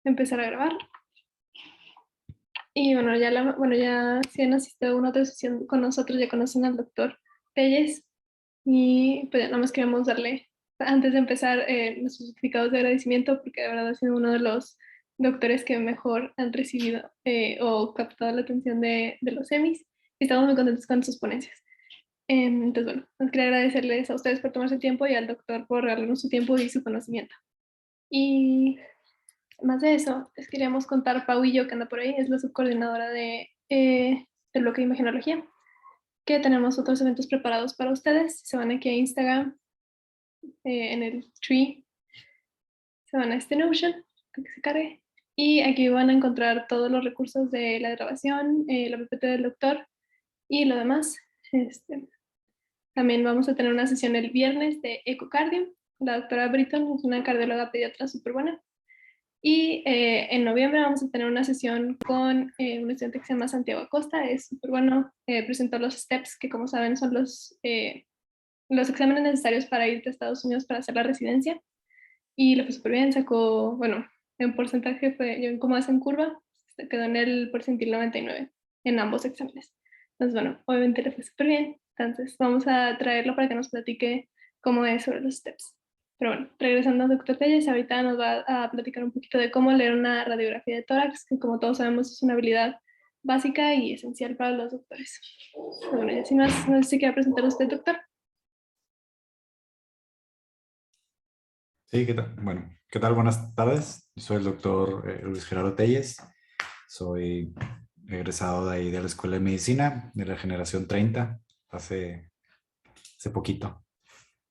empezar a grabar. Y bueno, ya si han asistido a una otra sesión con nosotros, ya conocen al doctor Telles. Y pues ya nada más queremos darle, antes de empezar, nuestros certificados de agradecimiento, porque de verdad ha sido uno de los doctores que mejor han recibido o captado la atención de los semis. Y estamos muy contentos con sus ponencias. Entonces, bueno, nos quería agradecerles a ustedes por tomarse el tiempo y al doctor por regalarnos su tiempo y su conocimiento. Y más de eso, les queríamos contar, Pau y yo, que anda por ahí, es la subcoordinadora del bloque de imagenología, que tenemos otros eventos preparados para ustedes. Se van aquí a Instagram, en el tree, se van a este Notion, para que se cargue. Y aquí van a encontrar todos los recursos de la grabación, la PPT del doctor y lo demás. También vamos a tener una sesión el viernes de ecocardio. La doctora Britton es una cardióloga pediatra súper buena. Y en noviembre vamos a tener una sesión con un estudiante que se llama Santiago Acosta. Es súper bueno. Presentó los STEPS, que como saben son los exámenes necesarios para irte a Estados Unidos para hacer la residencia. Y le fue súper bien. Sacó, bueno, en porcentaje fue, yo como hace en curva, quedó en el porcentil 99 en ambos exámenes. Entonces, bueno, obviamente le fue súper bien. Entonces, vamos a traerlo para que nos platique cómo es sobre los STEPS. Pero bueno, regresando al doctor Telles, ahorita nos va a platicar un poquito de cómo leer una radiografía de tórax, que como todos sabemos es una habilidad básica y esencial para los doctores. Pero bueno, ya sin más, no sé si quiere presentar usted, doctor. Sí, ¿qué tal? Bueno, ¿qué tal? Buenas tardes. Yo soy el doctor Luis Gerardo Telles. Soy egresado de ahí de la Escuela de Medicina de la generación 30, hace poquito.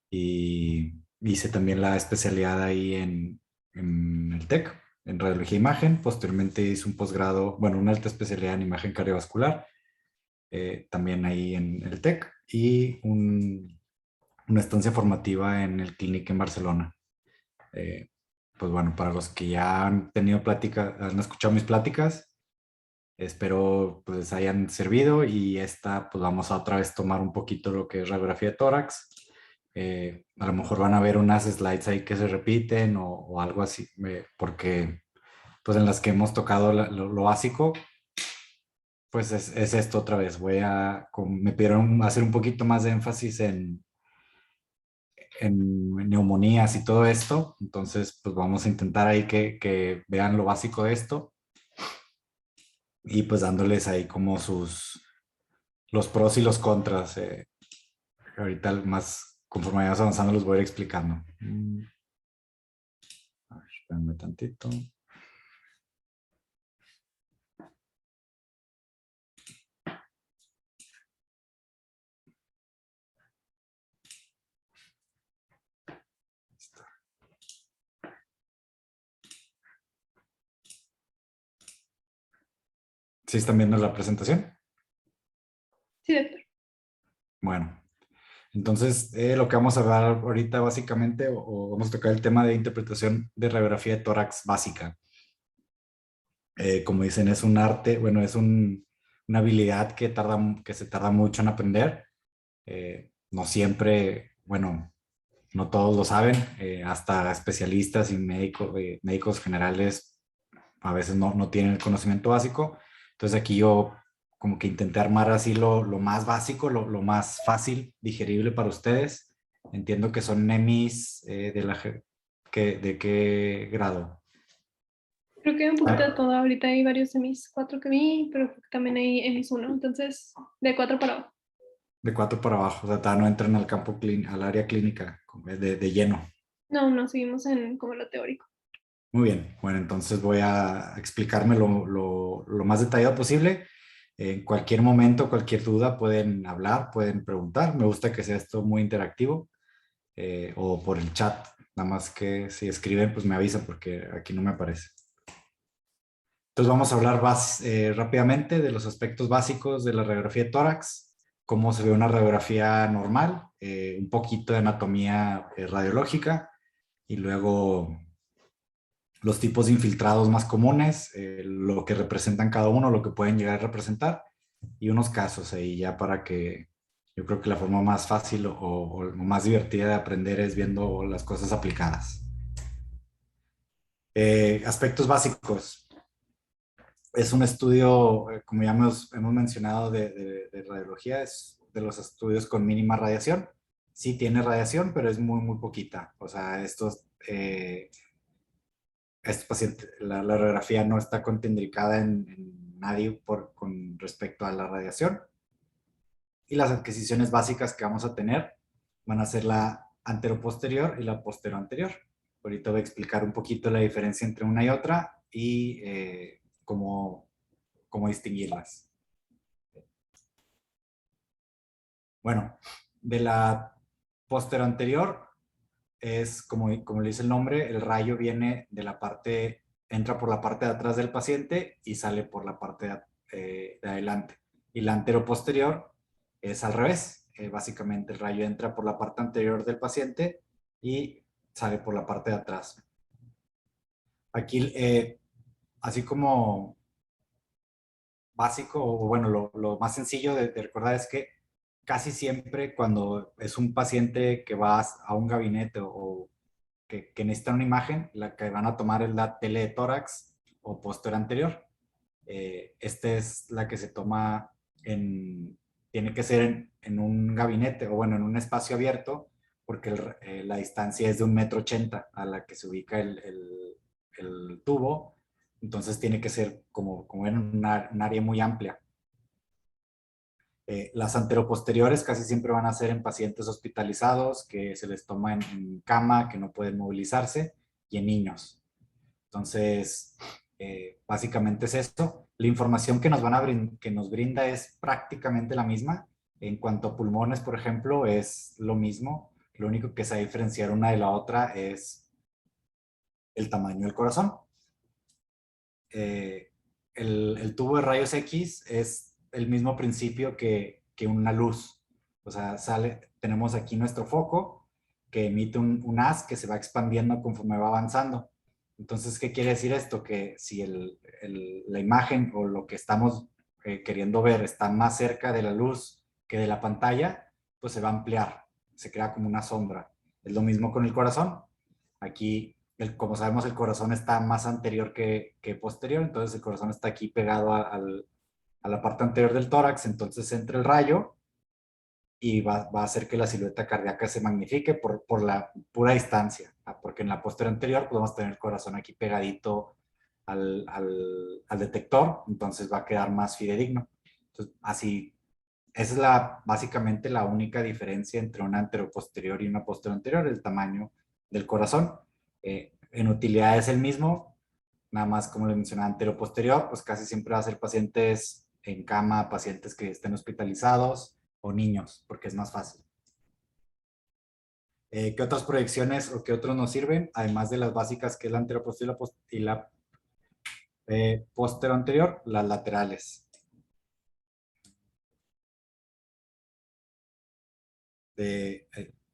Y hice también la especialidad ahí en el TEC, en radiología e imagen. Posteriormente hice un posgrado, bueno, una alta especialidad en imagen cardiovascular, también ahí en el TEC, y una estancia formativa en el Clínic en Barcelona. Eh, pues bueno, para los que ya han tenido plática, han escuchado mis pláticas, espero pues les hayan servido, y esta pues vamos a otra vez tomar un poquito lo que es radiografía de tórax. A lo mejor van a ver unas slides ahí que se repiten o algo así, porque pues en las que hemos tocado lo básico, pues es esto otra vez. Me pidieron hacer un poquito más de énfasis en neumonías y todo esto. Entonces, pues vamos a intentar ahí que vean lo básico de esto, y pues dándoles ahí como los pros y los contras. Ahorita más, conforme vayamos avanzando, los voy a ir explicando. A ver, espérenme tantito. ¿Sí están viendo la presentación? Sí, doctor. Bueno, entonces lo que vamos a hablar ahorita básicamente, o vamos a tocar el tema de interpretación de radiografía de tórax básica. Como dicen, es un arte, bueno, una habilidad que se tarda mucho en aprender. No siempre, bueno, no todos lo saben, hasta especialistas y médicos generales a veces no tienen el conocimiento básico. Entonces aquí yo como que intenté armar así lo más básico, lo más fácil, digerible para ustedes. Entiendo que son NEMIs ¿de qué grado? Creo que un poquito de todo. Ahorita hay varios de mis 4 que vi, pero creo que también hay en mis 1. Entonces, de 4 para abajo. De 4 para abajo, o sea, todavía no entran al al área clínica de lleno. No, no, seguimos en como lo teórico. Muy bien, bueno, entonces voy a explicarme lo más detallado posible. En cualquier momento, cualquier duda, pueden hablar, pueden preguntar. Me gusta que sea esto muy interactivo, o por el chat. Nada más que si escriben, pues me avisan, porque aquí no me aparece. Entonces vamos a hablar rápidamente de los aspectos básicos de la radiografía de tórax, cómo se ve una radiografía normal, un poquito de anatomía radiológica, y luego los tipos de infiltrados más comunes, lo que representan cada uno, lo que pueden llegar a representar, y unos casos ahí ya para que, yo creo que la forma más fácil o más divertida de aprender es viendo las cosas aplicadas. Aspectos básicos. Es un estudio, como ya hemos mencionado, de radiología. Es de los estudios con mínima radiación. Sí tiene radiación, pero es muy, muy poquita. O sea, estos pacientes, la radiografía no está contraindicada en nadie con respecto a la radiación. Y las adquisiciones básicas que vamos a tener van a ser la anteroposterior y la posteroanterior. Ahorita voy a explicar un poquito la diferencia entre una y otra y cómo distinguirlas. Bueno, de la posteroanterior es, como le dice el nombre, el rayo viene de la parte, entra por la parte de atrás del paciente y sale por la parte de adelante. Y la anteroposterior es al revés. Básicamente el rayo entra por la parte anterior del paciente y sale por la parte de atrás. Aquí, así como básico, o bueno, lo más sencillo de recordar es que casi siempre cuando es un paciente que va a un gabinete o que necesita una imagen, la que van a tomar es la tele de tórax o póster anterior. Esta es la que se toma tiene que ser en un gabinete o bueno, en un espacio abierto, porque la distancia es de 1,80 m a la que se ubica el tubo. Entonces tiene que ser como en un área muy amplia. Las anteroposteriores casi siempre van a ser en pacientes hospitalizados, que se les toma en cama, que no pueden movilizarse, y en niños. Entonces, básicamente es esto. La información que nos brinda es prácticamente la misma. En cuanto a pulmones, por ejemplo, es lo mismo. Lo único que se va a diferenciar una de la otra es el tamaño del corazón. El tubo de rayos X es el mismo principio que una luz. O sea, tenemos aquí nuestro foco que emite un haz que se va expandiendo conforme va avanzando. Entonces, ¿qué quiere decir esto? Que si la imagen o lo que estamos queriendo ver está más cerca de la luz que de la pantalla, pues se va a ampliar, se crea como una sombra. Es lo mismo con el corazón. Aquí, como sabemos, el corazón está más anterior que posterior, entonces el corazón está aquí pegado a la parte anterior del tórax, entonces entra el rayo y va a hacer que la silueta cardíaca se magnifique por la pura distancia, porque en la posterior anterior podemos tener el corazón aquí pegadito al detector, entonces va a quedar más fidedigno. Entonces, así, esa es básicamente la única diferencia entre una anteroposterior y una posterior anterior, el tamaño del corazón. En utilidad es el mismo, nada más como les mencionaba, anteroposterior, pues casi siempre va a ser pacientes en cama, pacientes que estén hospitalizados o niños, porque es más fácil. ¿Qué otras proyecciones o qué otros nos sirven? Además de las básicas, que es la anteroposterior y la posterior anterior, las laterales.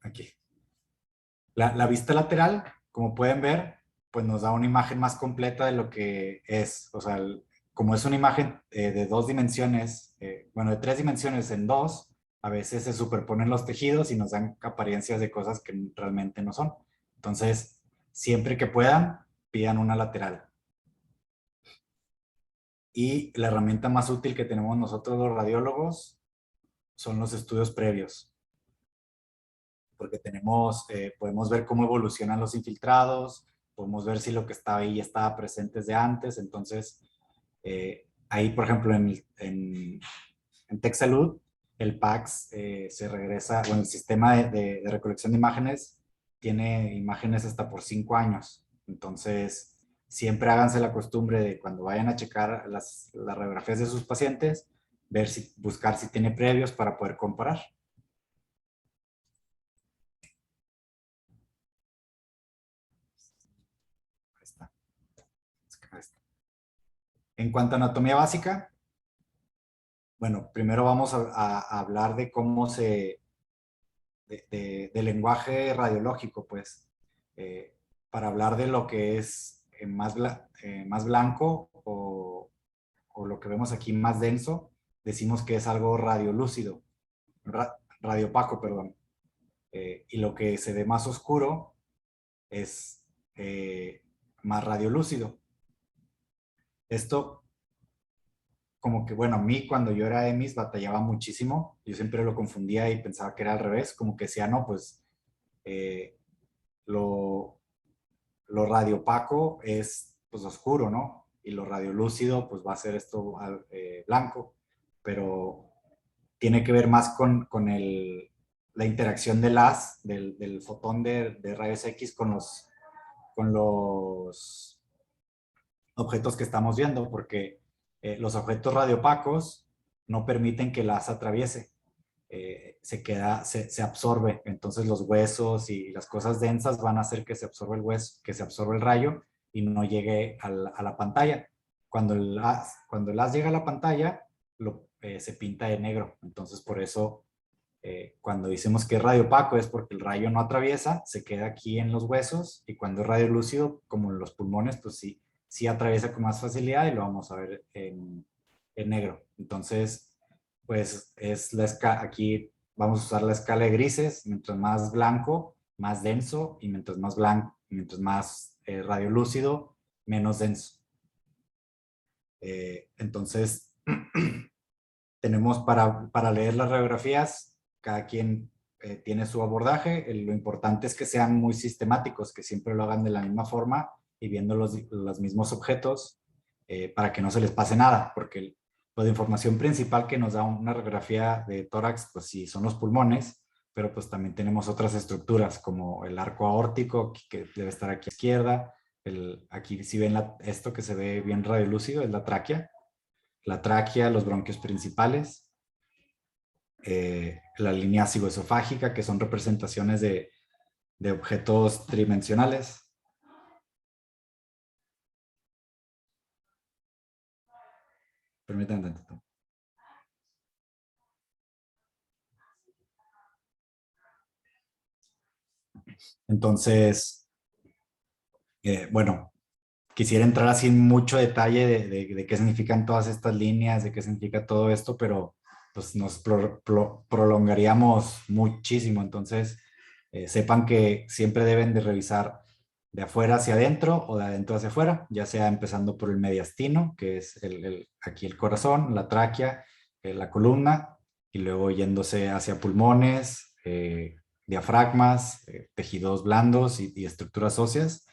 Aquí. La vista lateral, como pueden ver, pues nos da una imagen más completa de lo que es. O sea, como es una imagen de 2 dimensiones, bueno, de 3 dimensiones en 2, a veces se superponen los tejidos y nos dan apariencias de cosas que realmente no son. Entonces, siempre que puedan, pidan una lateral. Y la herramienta más útil que tenemos nosotros los radiólogos son los estudios previos, porque podemos ver cómo evolucionan los infiltrados, podemos ver si lo que estaba ahí estaba presente desde antes. Entonces, ahí, por ejemplo, en TechSalud, el PACS se regresa, bueno, el sistema de recolección de imágenes tiene imágenes hasta por 5 años. Entonces, siempre háganse la costumbre de cuando vayan a checar las radiografías de sus pacientes, buscar si tiene previos para poder comparar. Ahí está. En cuanto a anatomía básica, bueno, primero vamos a hablar de cómo de lenguaje radiológico, pues, para hablar de lo que es más blanco o lo que vemos aquí más denso, decimos que es algo radiolúcido, radiopaco, perdón. Y lo que se ve más oscuro es más radiolúcido. Esto, como que, bueno, a mí cuando yo era EMIS batallaba muchísimo. Yo siempre lo confundía y pensaba que era al revés, como que decía, no, pues lo radiopaco es pues oscuro, ¿no? Y lo radiolúcido pues va a ser esto blanco, pero tiene que ver más con la interacción del fotón de rayos X con los objetos que estamos viendo, porque los objetos radiopacos no permiten que el haz atraviese. Se absorbe. Entonces los huesos y las cosas densas van a hacer que se absorba el hueso, que se absorba el rayo y no llegue a la pantalla. Cuando el haz llega a la pantalla, se pinta de negro. Entonces por eso cuando decimos que es radio opaco es porque el rayo no atraviesa, se queda aquí en los huesos, y cuando es radio lúcido, como en los pulmones, pues sí, sí atraviesa con más facilidad y lo vamos a ver en negro. Entonces, pues es aquí vamos a usar la escala de grises. Mientras más blanco, más denso, y mientras más blanco, mientras más radiolúcido, menos denso. Entonces, tenemos para leer las radiografías, cada quien tiene su abordaje. Lo importante es que sean muy sistemáticos, que siempre lo hagan de la misma forma y viendo los mismos objetos para que no se les pase nada, porque la información principal que nos da una radiografía de tórax, pues sí, son los pulmones, pero pues también tenemos otras estructuras como el arco aórtico, que debe estar aquí a la izquierda. Aquí si ven esto que se ve bien radiolúcido, es la tráquea, los bronquios principales, la línea cigoesofágica, que son representaciones de objetos tridimensionales. Permítanme tantito. Entonces, bueno, quisiera entrar así en mucho detalle de qué significan todas estas líneas, de qué significa todo esto, pero pues nos prolongaríamos muchísimo. Entonces, sepan que siempre deben de revisar de afuera hacia adentro o de adentro hacia afuera, ya sea empezando por el mediastino, que es aquí el corazón, la tráquea, la columna, y luego yéndose hacia pulmones, diafragmas, tejidos blandos y estructuras óseas,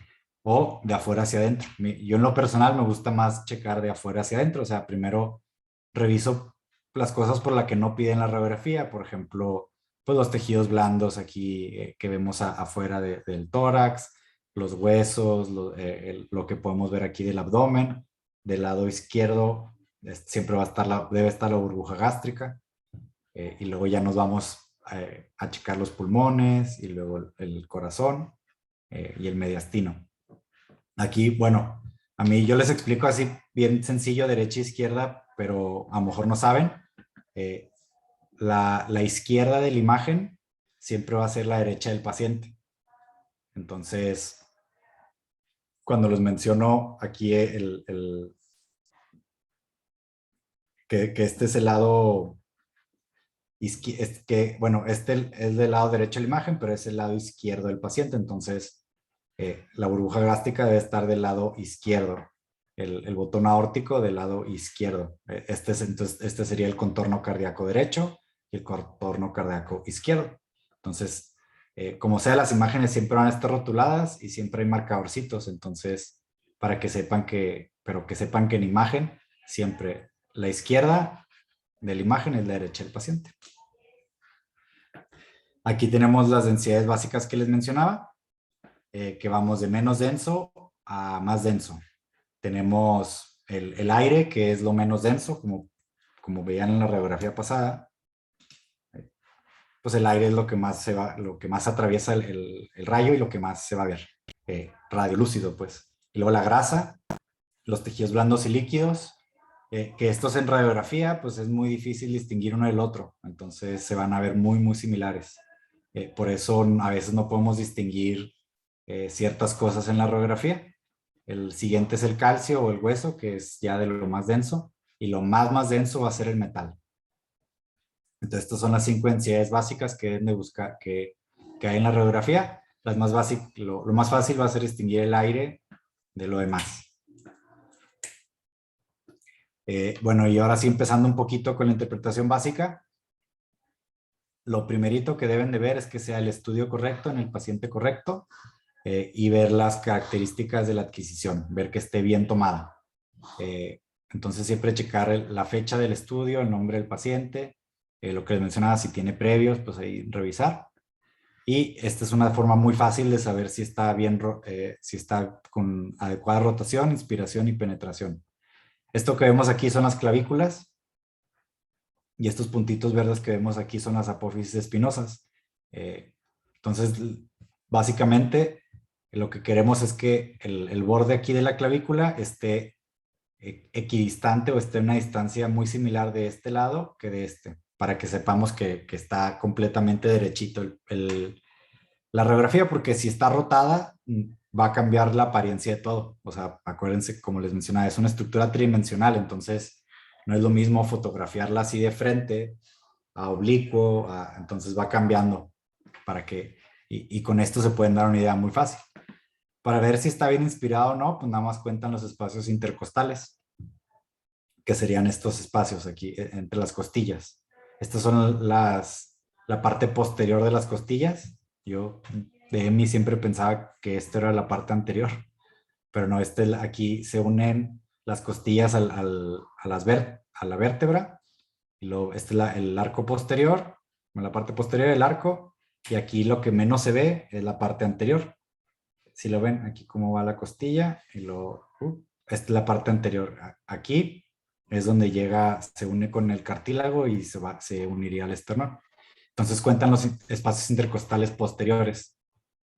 o de afuera hacia adentro. Yo en lo personal me gusta más checar de afuera hacia adentro. O sea, primero reviso las cosas por las que no piden la radiografía, por ejemplo, pues los tejidos blandos aquí que vemos afuera del tórax, los huesos, lo que podemos ver aquí del abdomen. Del lado izquierdo siempre debe estar la burbuja gástrica, y luego ya nos vamos a checar los pulmones y luego el corazón y el mediastino. Aquí, bueno, a mí yo les explico así bien sencillo, derecha e izquierda, pero a lo mejor no saben. Eh, la izquierda de la imagen siempre va a ser la derecha del paciente. Entonces, cuando los menciono aquí que este es el lado bueno, este es del lado derecho de la imagen, pero es el lado izquierdo del paciente. Entonces, la burbuja gástrica debe estar del lado izquierdo, el botón aórtico del lado izquierdo. Entonces, este sería el contorno cardíaco derecho y el contorno cardíaco izquierdo. Entonces, como sea, las imágenes siempre van a estar rotuladas y siempre hay marcadorcitos. Entonces, para que sepan pero que sepan que en imagen siempre la izquierda de la imagen es la derecha del paciente. Aquí tenemos las densidades básicas que les mencionaba, que vamos de menos denso a más denso. Tenemos el aire, que es lo menos denso, como veían en la radiografía pasada. Pues el aire es lo que más atraviesa el rayo y lo que más se va a ver. Radiolúcido, pues. Y luego la grasa, los tejidos blandos y líquidos, que estos en radiografía, pues es muy difícil distinguir uno del otro. Entonces se van a ver muy, muy similares. Por eso a veces no podemos distinguir ciertas cosas en la radiografía. El siguiente es el calcio o el hueso, que es ya de lo más denso, y lo más denso va a ser el metal. Entonces, estas son las 5 densidades básicas que deben de buscar, que hay en la radiografía. Lo más fácil va a ser distinguir el aire de lo demás. Bueno, y ahora sí empezando un poquito con la interpretación básica. Lo primerito que deben de ver es que sea el estudio correcto en el paciente correcto y ver las características de la adquisición, ver que esté bien tomada. Entonces siempre checar la fecha del estudio, el nombre del paciente, lo que les mencionaba, si tiene previos, pues ahí revisar. Y esta es una forma muy fácil de saber si está bien, si está con adecuada rotación, inspiración y penetración. Esto que vemos aquí son las clavículas y estos puntitos verdes que vemos aquí son las apófisis espinosas. Entonces, básicamente, lo que queremos es que el borde aquí de la clavícula esté equidistante o esté en una distancia muy similar de este lado que de este, para que sepamos que está completamente derechito la radiografía, porque si está rotada, va a cambiar la apariencia de todo. O sea, acuérdense, como les mencionaba, es una estructura tridimensional, entonces no es lo mismo fotografiarla así de frente, a oblicuo, entonces va cambiando para que, y con esto se pueden dar una idea muy fácil. Para ver si está bien inspirado o no, pues nada más cuentan los espacios intercostales, que serían estos espacios aquí entre las costillas. Estas son la parte posterior de las costillas. Yo de mí siempre pensaba que esto era la parte anterior, pero no, aquí se unen las costillas a la vértebra, y este es el arco posterior, la parte posterior del arco, y aquí lo que menos se ve es la parte anterior. Si lo ven, aquí cómo va la costilla, y esta es la parte anterior. Aquí es donde llega, se une con el cartílago y se uniría al esternón. Entonces cuentan los espacios intercostales posteriores.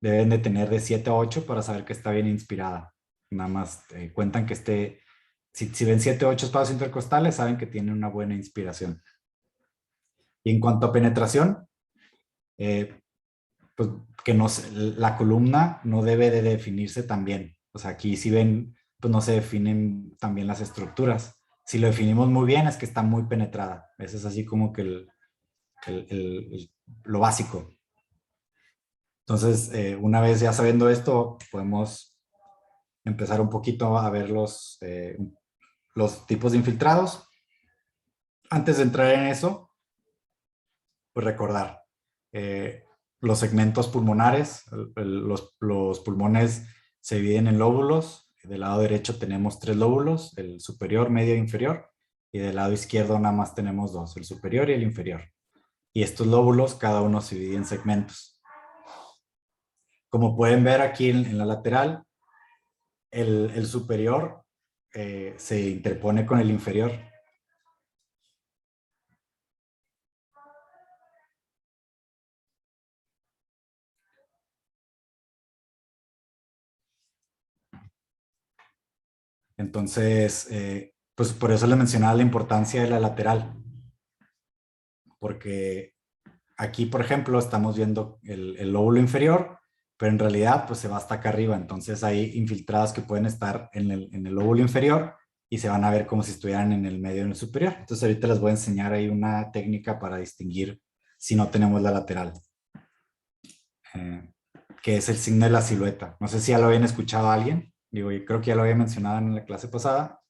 Deben de tener de 7 a 8 para saber que está bien inspirada. Nada más cuentan que si ven 7 o 8 espacios intercostales, saben que tiene una buena inspiración. Y en cuanto a penetración, pues que la columna no debe de definirse tan bien. O sea, aquí si ven, pues no se definen también las estructuras. Si lo definimos muy bien es que está muy penetrada. Eso es así como que lo básico. Entonces, una vez ya sabiendo esto, podemos empezar un poquito a ver los tipos de infiltrados. Antes de entrar en eso, pues recordar los segmentos pulmonares. Los pulmones se dividen en lóbulos. Del lado derecho tenemos 3 lóbulos, el superior, medio e inferior. Y del lado izquierdo nada más tenemos 2, el superior y el inferior. Y estos lóbulos, cada uno se divide en segmentos. Como pueden ver aquí en la lateral, el superior se interpone con el inferior. Entonces, pues por eso les mencionaba la importancia de la lateral. Porque aquí, por ejemplo, estamos viendo el lóbulo inferior, pero en realidad pues se va hasta acá arriba. Entonces hay infiltrados que pueden estar en el lóbulo inferior y se van a ver como si estuvieran en el medio o en el superior. Entonces ahorita les voy a enseñar ahí una técnica para distinguir si no tenemos la lateral. Que es el signo de la silueta. No sé si ya lo habían escuchado a alguien. Digo, yo creo que ya lo había mencionado en la clase pasada,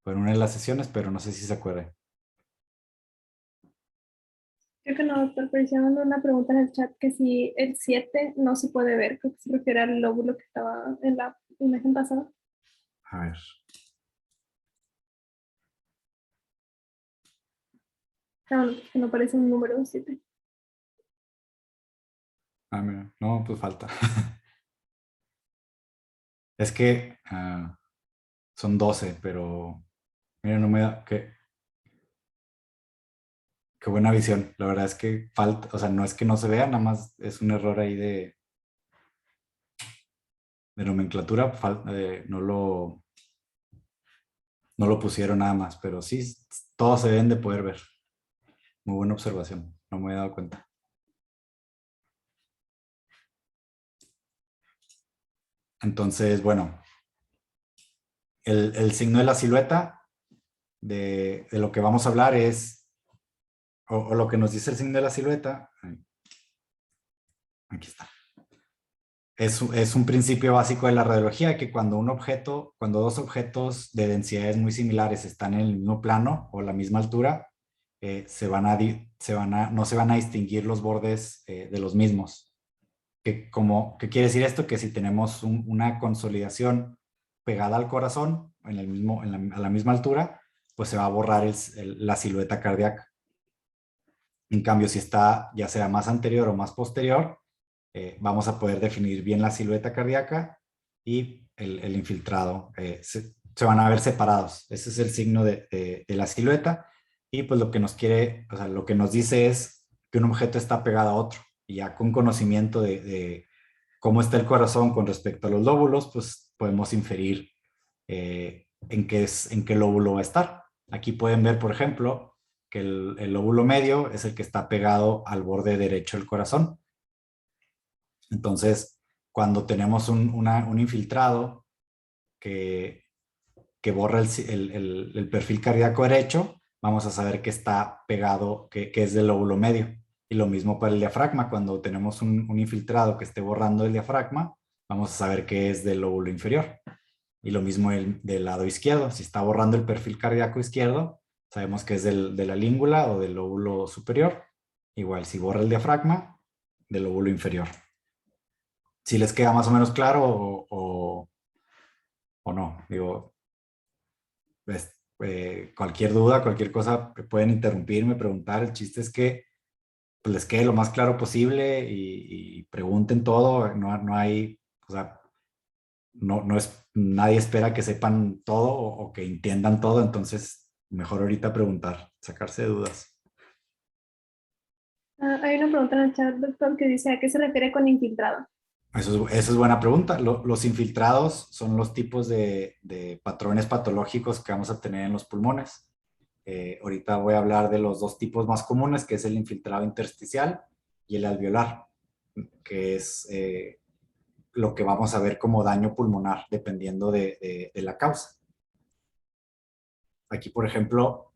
o en una de las sesiones, pero no sé si se acuerda. Creo que no, doctor, pero hicieron una pregunta en el chat que si el 7 no se puede ver, creo que se refiere al lóbulo que estaba en la imagen pasada. A ver. No, que no parece un número 7. Ah, mira. No, pues falta. Es que son 12, pero mira, no me da. Qué buena visión. La verdad es que falta, o sea, no es que no se vea, nada más es un error ahí de nomenclatura. No lo pusieron nada más, pero sí, todos se deben de poder ver. Muy buena observación, no me he dado cuenta. Entonces, bueno, el signo de la silueta de lo que vamos a hablar es, o lo que nos dice el signo de la silueta, aquí está. es un principio básico de la radiología que cuando dos objetos de densidades muy similares están en el mismo plano o la misma altura, no se van a distinguir los bordes de los mismos. ¿Qué quiere decir esto? Que si tenemos una consolidación pegada al corazón, a la misma altura, pues se va a borrar la silueta cardíaca. En cambio, si está ya sea más anterior o más posterior, vamos a poder definir bien la silueta cardíaca y el infiltrado. Se van a ver separados. Ese es el signo de la silueta. Y pues lo que nos dice es que un objeto está pegado a otro. Y ya con conocimiento de cómo está el corazón con respecto a los lóbulos, pues podemos inferir en qué lóbulo va a estar. Aquí pueden ver, por ejemplo, que el lóbulo medio es el que está pegado al borde derecho del corazón. Entonces, cuando tenemos un infiltrado que borra el perfil cardíaco derecho, vamos a saber que está pegado, que es del lóbulo medio. Y lo mismo para el diafragma. Cuando tenemos un infiltrado que esté borrando el diafragma, vamos a saber que es del lóbulo inferior. Y lo mismo del lado izquierdo. Si está borrando el perfil cardíaco izquierdo, sabemos que es de la língula o del lóbulo superior. Igual, si borra el diafragma, del lóbulo inferior. Si les queda más o menos claro o no. Digo, pues, cualquier duda, cualquier cosa, pueden interrumpirme, preguntar. El chiste es que pues, les quede lo más claro posible y pregunten todo. No hay, o sea, no es, nadie espera que sepan todo o que entiendan todo, entonces mejor ahorita preguntar, sacarse de dudas. Hay una pregunta en el chat, doctor, que dice, ¿a qué se refiere con infiltrado? Esa es buena pregunta. Los infiltrados son los tipos de patrones patológicos que vamos a tener en los pulmones. Ahorita voy a hablar de los dos tipos más comunes, que es el infiltrado intersticial y el alveolar, que es lo que vamos a ver como daño pulmonar, dependiendo de la causa. Aquí, por ejemplo,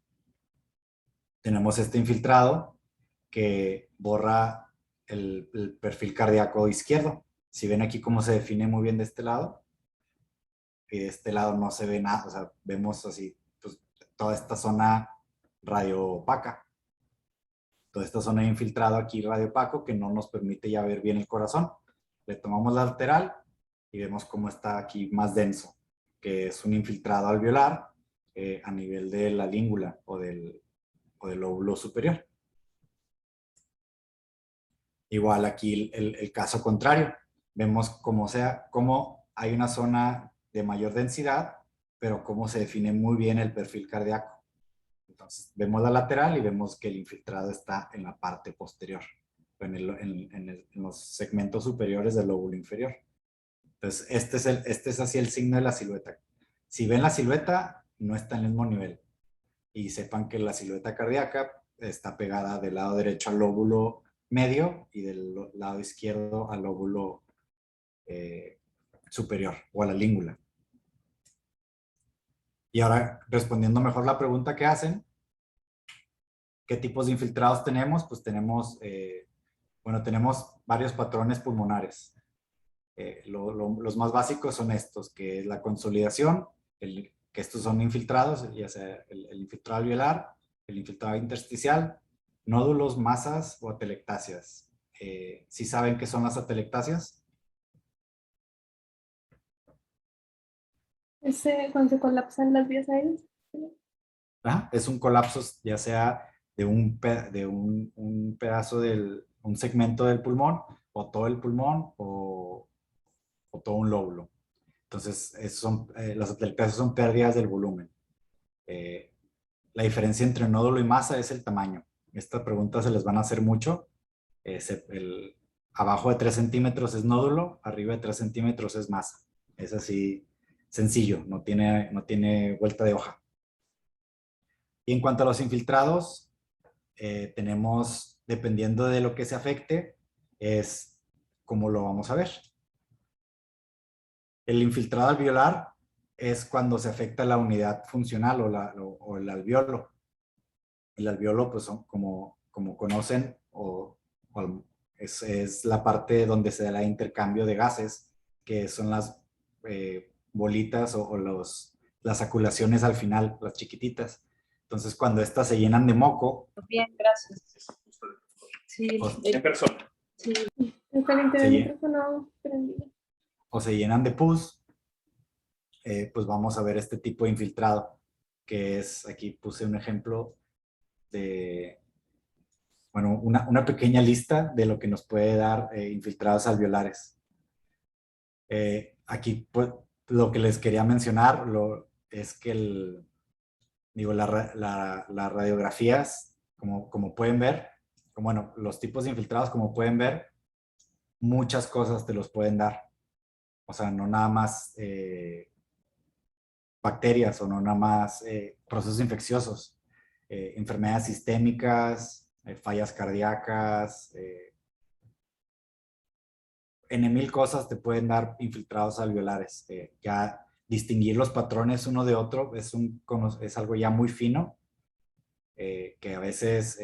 tenemos este infiltrado que borra el perfil cardíaco izquierdo. Si ven aquí cómo se define muy bien de este lado no se ve nada, o sea, vemos así pues, toda esta zona radioopaca, toda esta zona de infiltrado aquí radioopaco que no nos permite ya ver bien el corazón. Le tomamos la lateral y vemos cómo está aquí más denso, que es un infiltrado alveolar a nivel de la língula o del lóbulo superior. Igual aquí el caso contrario. Vemos cómo hay una zona de mayor densidad, pero cómo se define muy bien el perfil cardíaco. Entonces, vemos la lateral y vemos que el infiltrado está en la parte posterior, en los segmentos superiores del lóbulo inferior. Entonces, este es así el signo de la silueta. Si ven la silueta, no está en el mismo nivel. Y sepan que la silueta cardíaca está pegada del lado derecho al lóbulo medio y del lado izquierdo al lóbulo superior o a la língula. Y ahora, respondiendo mejor la pregunta que hacen, ¿qué tipos de infiltrados tenemos? Pues tenemos varios patrones pulmonares. Los más básicos son estos, que es la consolidación, que estos son infiltrados, ya sea el infiltrado alveolar, el infiltrado intersticial, nódulos, masas o atelectasias. ¿Sí saben qué son las atelectasias? Cuando se colapsan las vías aéreas. Es un colapso, ya sea de un pedazo un segmento del pulmón, o todo el pulmón, o todo un lóbulo. Entonces, las atelectasias son pérdidas del volumen. La diferencia entre nódulo y masa es el tamaño. Esta pregunta se les van a hacer mucho. Abajo de 3 centímetros es nódulo, arriba de 3 centímetros es masa. Es así sencillo, no tiene vuelta de hoja. Y en cuanto a los infiltrados, tenemos, dependiendo de lo que se afecte, es cómo lo vamos a ver. El infiltrado alveolar es cuando se afecta la unidad funcional o el alveolo. El alveolo, pues, como conocen, o es la parte donde se da el intercambio de gases, que son las bolitas o las aculaciones al final, las chiquititas. Entonces, cuando estas se llenan de moco, Bien, gracias. Sí, en persona, sí. Está el se, micrófono prendido. o se llenan de pus, pues vamos a ver este tipo de infiltrado, que es, aquí puse un ejemplo de, bueno, una pequeña lista de lo que nos puede dar infiltrados alveolares. Aquí, pues, lo que les quería mencionar es que las radiografías, como pueden ver, bueno, los tipos de infiltrados, como pueden ver, muchas cosas te los pueden dar. O sea, no nada más bacterias o no nada más procesos infecciosos, enfermedades sistémicas, fallas cardíacas, N mil cosas te pueden dar infiltrados alveolares. Ya distinguir los patrones uno de otro es algo ya muy fino, que a veces,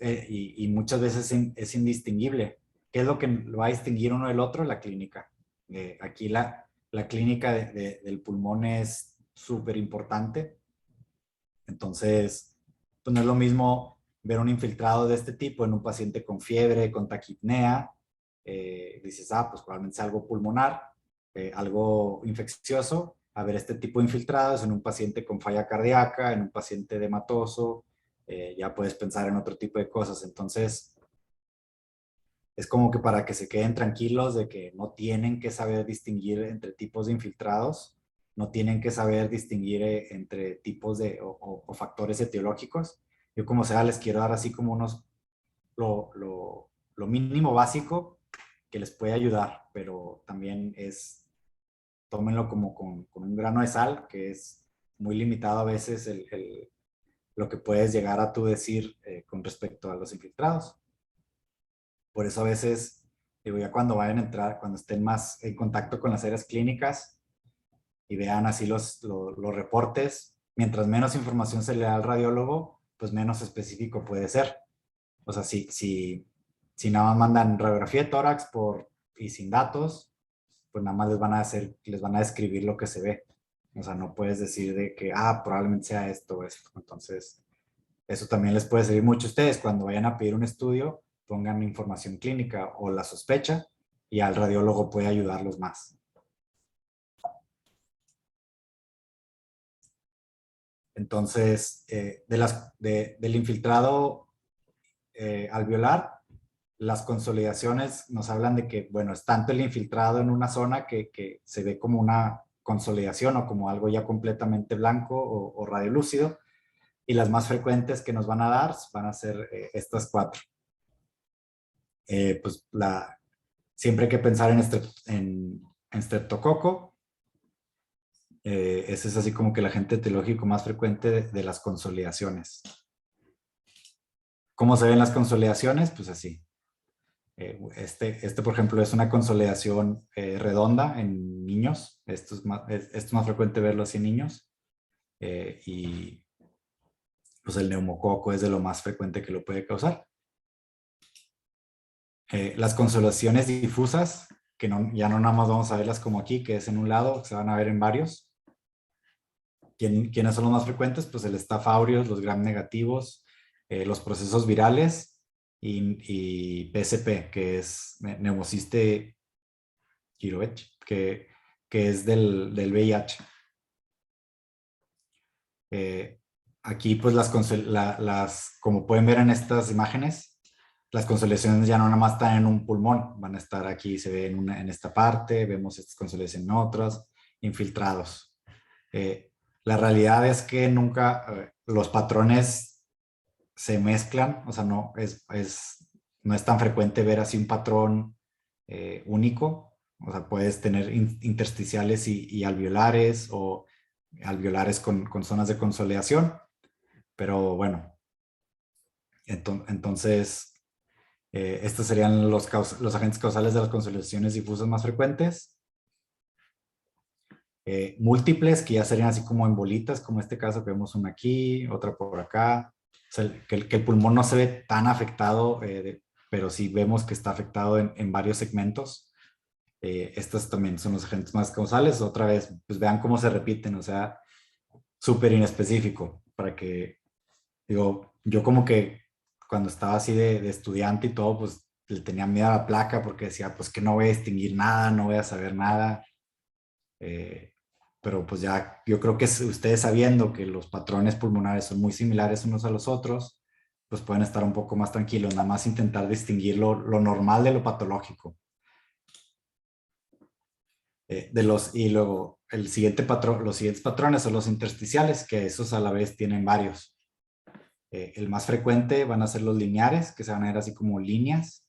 y muchas veces es indistinguible. ¿Qué es lo que lo va a distinguir uno del otro? La clínica. Aquí la clínica del pulmón es súper importante. Entonces, pues no es lo mismo ver un infiltrado de este tipo en un paciente con fiebre, con taquipnea. Dices, pues probablemente sea algo pulmonar, algo infeccioso. A ver este tipo de infiltrados en un paciente con falla cardíaca, en un paciente edematoso. Ya puedes pensar en otro tipo de cosas. Entonces, es como que para que se queden tranquilos de que no tienen que saber distinguir entre tipos de infiltrados, no tienen que saber distinguir entre tipos o factores etiológicos. Yo como sea les quiero dar así como lo mínimo básico que les puede ayudar, pero también tómenlo como con un grano de sal, que es muy limitado a veces lo que puedes llegar a tú decir con respecto a los infiltrados. Por eso a veces, digo, ya cuando vayan a entrar, cuando estén más en contacto con las áreas clínicas y vean así los reportes, mientras menos información se le da al radiólogo, pues menos específico puede ser. O sea, si nada más mandan radiografía de tórax y sin datos, pues nada más les van a describir lo que se ve. O sea, no puedes decir de que, probablemente sea esto o esto. Entonces, eso también les puede servir mucho a ustedes cuando vayan a pedir un estudio, pongan información clínica o la sospecha y al radiólogo puede ayudarlos más. Entonces, del infiltrado alveolar, las consolidaciones nos hablan de que, bueno, es tanto el infiltrado en una zona que se ve como una consolidación o como algo ya completamente blanco o radiolúcido, y las más frecuentes que nos van a dar van a ser estas cuatro. Pues siempre hay que pensar en streptococo. Ese es así como que el agente etiológico más frecuente de las consolidaciones. ¿Cómo se ven las consolidaciones? Pues así. Por ejemplo, es una consolidación redonda en niños. Esto es más frecuente verlo así en niños. Y pues el neumococo es de lo más frecuente que lo puede causar. Las consolidaciones difusas, que ya no nada más vamos a verlas como aquí, que es en un lado, se van a ver en varios. ¿Quiénes son los más frecuentes? Pues el Staph aureus, los gram negativos, los procesos virales y PSP, que es Pneumociste Giroech, que es del VIH. Aquí, pues, como pueden ver en estas imágenes, las consolidaciones ya no nada más están en un pulmón, van a estar aquí, se ve en esta parte, vemos estas consolidaciones en otras, infiltrados. La realidad es que nunca los patrones se mezclan, o sea, no es tan frecuente ver así un patrón único. O sea, puedes tener intersticiales y alveolares o alveolares con zonas de consolidación, pero bueno, entonces estos serían los agentes causales de las consolidaciones difusas más frecuentes. Múltiples, que ya serían así como en bolitas, como este caso que vemos una aquí, otra por acá. O sea, que el pulmón no se ve tan afectado pero sí vemos que está afectado en varios segmentos. Estos también son los agentes más causales. Otra vez, pues vean cómo se repiten, o sea, súper inespecífico, para que, digo, yo como que cuando estaba así de estudiante y todo, pues le tenía miedo a la placa porque decía, pues que no voy a distinguir nada, no voy a saber nada. Eh, pero pues ya yo creo que ustedes sabiendo que los patrones pulmonares son muy similares unos a los otros, pues pueden estar un poco más tranquilos, nada más intentar distinguir lo normal de lo patológico. Y luego el siguiente patrón, los siguientes patrones son los intersticiales, que esos a la vez tienen varios. El más frecuente van a ser los lineares, que se van a ver así como líneas.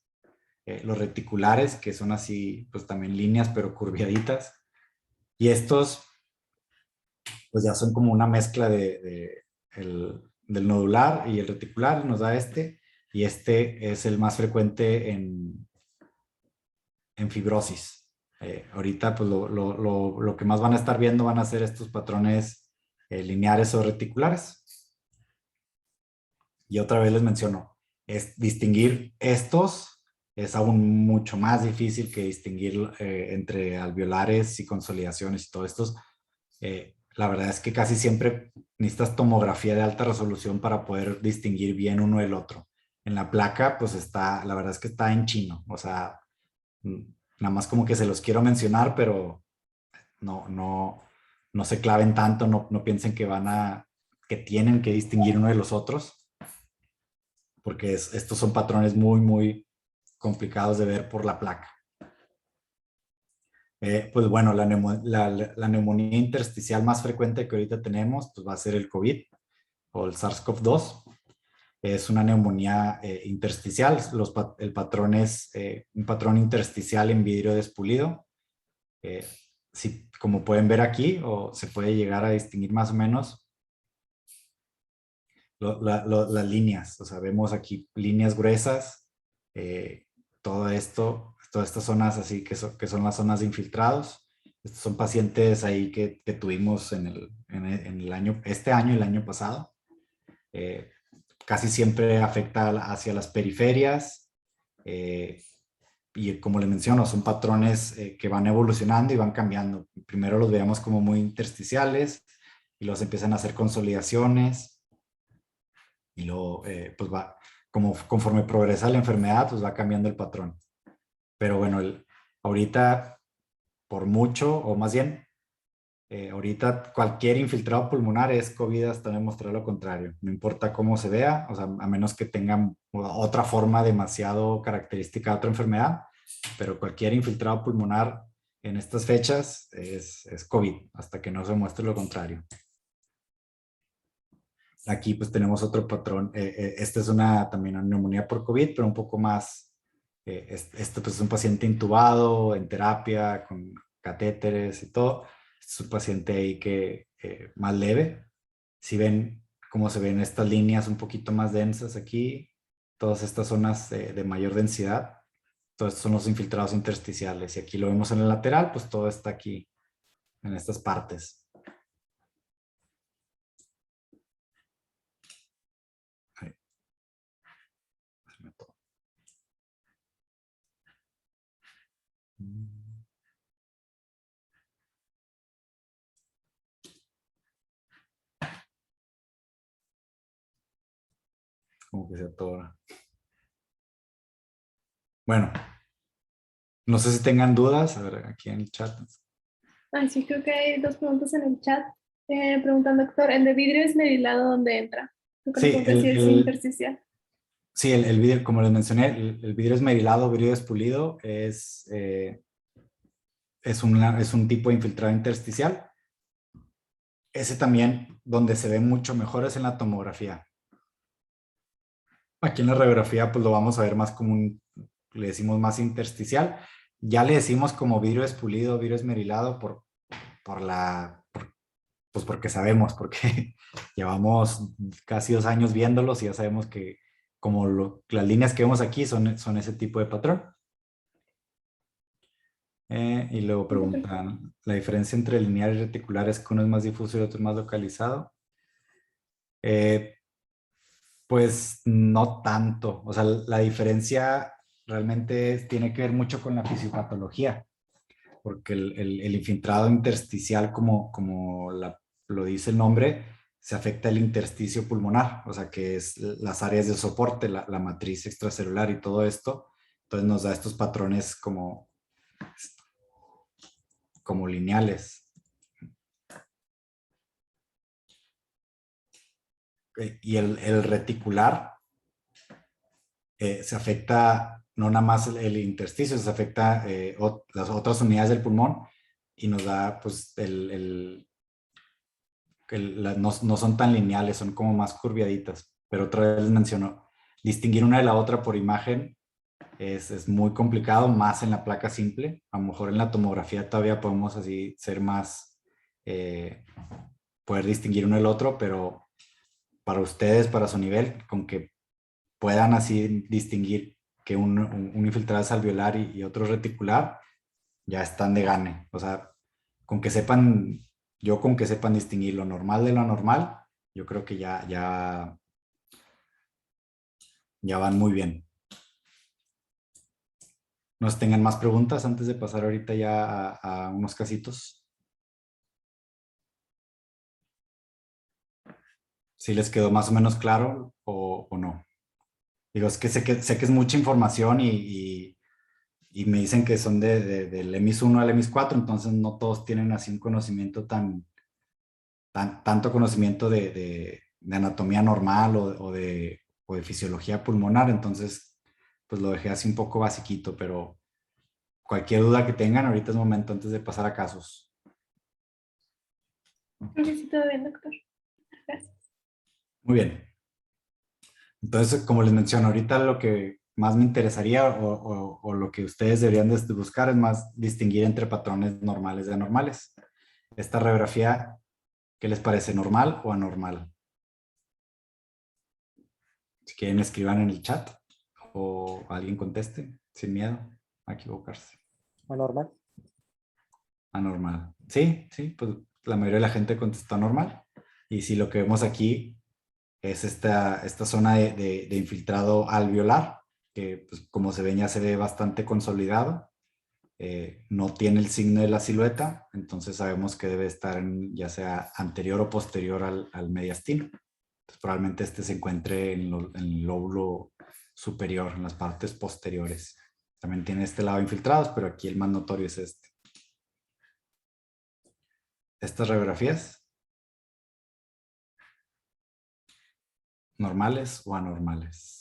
Los reticulares, que son así, pues también líneas, pero curviaditas. Y estos, pues ya son como una mezcla del nodular y el reticular, nos da este. Y este es el más frecuente en fibrosis. Ahorita, pues lo que más van a estar viendo van a ser estos patrones lineares o reticulares. Y otra vez les menciono, es distinguir estos es aún mucho más difícil que distinguir entre alveolares y consolidaciones y todo esto. La verdad es que casi siempre necesitas tomografía de alta resolución para poder distinguir bien uno del otro. En la placa, pues está, la verdad es que está en chino, o sea, nada más como que se los quiero mencionar, pero no se claven tanto, no piensen que tienen que distinguir uno de los otros, porque estos son patrones muy, muy complicados de ver por la placa. Pues bueno, la neumonía intersticial más frecuente que ahorita tenemos, pues va a ser el COVID o el SARS-CoV-2. Es una neumonía intersticial. El patrón es un patrón intersticial en vidrio despulido. Como pueden ver aquí, o se puede llegar a distinguir más o menos las líneas. O sea, vemos aquí líneas gruesas, todo esto, todas estas zonas así que son las zonas de infiltrados. Estos son pacientes ahí que tuvimos en el año, este año y el año pasado. Casi siempre afecta hacia las periferias. Y como les menciono, son patrones que van evolucionando y van cambiando. Primero los veíamos como muy intersticiales y los empiezan a hacer consolidaciones y luego pues va, conforme progresa la enfermedad, pues va cambiando el patrón. Pero bueno, ahorita por mucho, o más bien, ahorita cualquier infiltrado pulmonar es COVID hasta demostrar lo contrario. No importa cómo se vea, o sea, a menos que tengan otra forma demasiado característica de otra enfermedad, pero cualquier infiltrado pulmonar en estas fechas es COVID, hasta que no se muestre lo contrario. Aquí pues tenemos otro patrón. Esta es también una neumonía por COVID, pero un poco más. Este pues es un paciente intubado, en terapia, con catéteres y todo. Este es un paciente ahí que más leve. Si ven cómo se ven estas líneas un poquito más densas aquí, todas estas zonas de mayor densidad, todos estos son los infiltrados intersticiales. Y aquí lo vemos en el lateral, pues todo está aquí en estas partes. Como que se atora. Bueno, no sé si tengan dudas. A ver, aquí en el chat. Ay, sí, creo que hay dos preguntas en el chat. Preguntan, doctor, ¿el de vidrio es merilado dónde entra? Creo que Sí, nos pregunta si es intersticial. Sí, el vidrio, como les mencioné, el vidrio esmerilado, vidrio despulido, es un tipo de infiltrado intersticial. Ese también, donde se ve mucho mejor es en la tomografía. Aquí en la radiografía, pues lo vamos a ver más como le decimos más intersticial. Ya le decimos como vidrio despulido, vidrio esmerilado pues porque sabemos, porque llevamos casi 2 años viéndolos y ya sabemos que como las líneas que vemos aquí son ese tipo de patrón. Y luego preguntan, ¿la diferencia entre lineal y reticular es que uno es más difuso y el otro es más localizado? Pues no tanto. O sea, la diferencia realmente tiene que ver mucho con la fisiopatología, porque el infiltrado intersticial, lo dice el nombre, se afecta el intersticio pulmonar, o sea, que es las áreas de soporte, la matriz extracelular y todo esto. Entonces nos da estos patrones como lineales. Y el reticular se afecta no nada más el intersticio, se afecta las otras unidades del pulmón y nos da, pues, no son tan lineales, son como más curviaditas. Pero otra vez les menciono, distinguir una de la otra por imagen es muy complicado, más en la placa simple. A lo mejor en la tomografía todavía podemos así ser más, poder distinguir uno del otro, pero para ustedes, para su nivel, con que puedan así distinguir que un infiltrado es alveolar y otro reticular, ya están de gane. O sea, con que sepan, con que sepan distinguir lo normal de lo anormal, yo creo que ya van muy bien. ¿Nos tengan más preguntas antes de pasar ahorita ya a unos casitos? ¿Si les quedó más o menos claro o no? Digo, es que sé que es mucha información y me dicen que son del EMIS 1 al EMIS 4, entonces no todos tienen así un conocimiento tanto conocimiento de anatomía normal o de fisiología pulmonar, entonces pues lo dejé así un poco basiquito, pero cualquier duda que tengan, ahorita es momento antes de pasar a casos. Creo que sí, todo bien, doctor. Gracias. Muy bien. Entonces, como les menciono, ahorita lo que más me interesaría o lo que ustedes deberían de buscar es más distinguir entre patrones normales de anormales. Esta radiografía, ¿qué les parece? ¿Normal o anormal? Si quieren, escriban en el chat o alguien conteste sin miedo a equivocarse. Anormal. Anormal. Sí, sí, pues la mayoría de la gente contestó normal. Y si lo que vemos aquí es esta zona de infiltrado alveolar, que pues, como se ven ya se ve bastante consolidado. No tiene el signo de la silueta, entonces sabemos que debe estar ya sea anterior o posterior al mediastino. Entonces, probablemente este se encuentre en el lóbulo superior, en las partes posteriores. También tiene este lado infiltrados, pero aquí el más notorio es este. Estas radiografías, normales o anormales.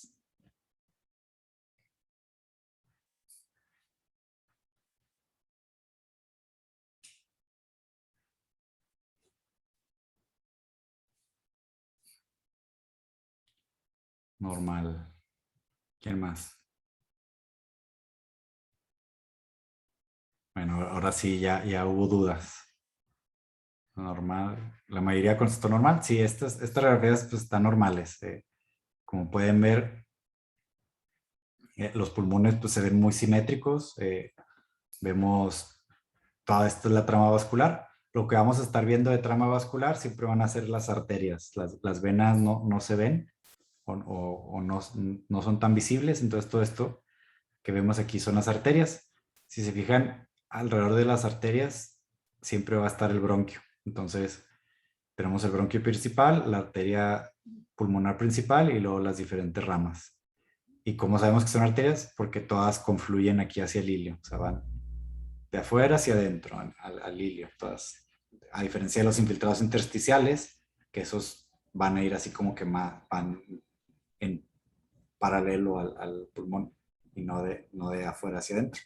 Normal. ¿Quién más? Bueno, ahora sí, ya hubo dudas. Normal. La mayoría contestó normal. Sí, estas radiografías pues, están normales. Como pueden ver, los pulmones pues, se ven muy simétricos. Vemos toda esta es la trama vascular. Lo que vamos a estar viendo de trama vascular siempre van a ser las arterias. Las venas no se ven o no son tan visibles. Entonces todo esto que vemos aquí son las arterias. Si se fijan, alrededor de las arterias siempre va a estar el bronquio. Entonces tenemos el bronquio principal, la arteria pulmonar principal y luego las diferentes ramas. ¿Y cómo sabemos que son arterias? Porque todas confluyen aquí hacia el ilio. O sea, van de afuera hacia adentro, al ilio. Todas. A diferencia de los infiltrados intersticiales, que esos van a ir así como que van en paralelo al pulmón y no de afuera hacia adentro.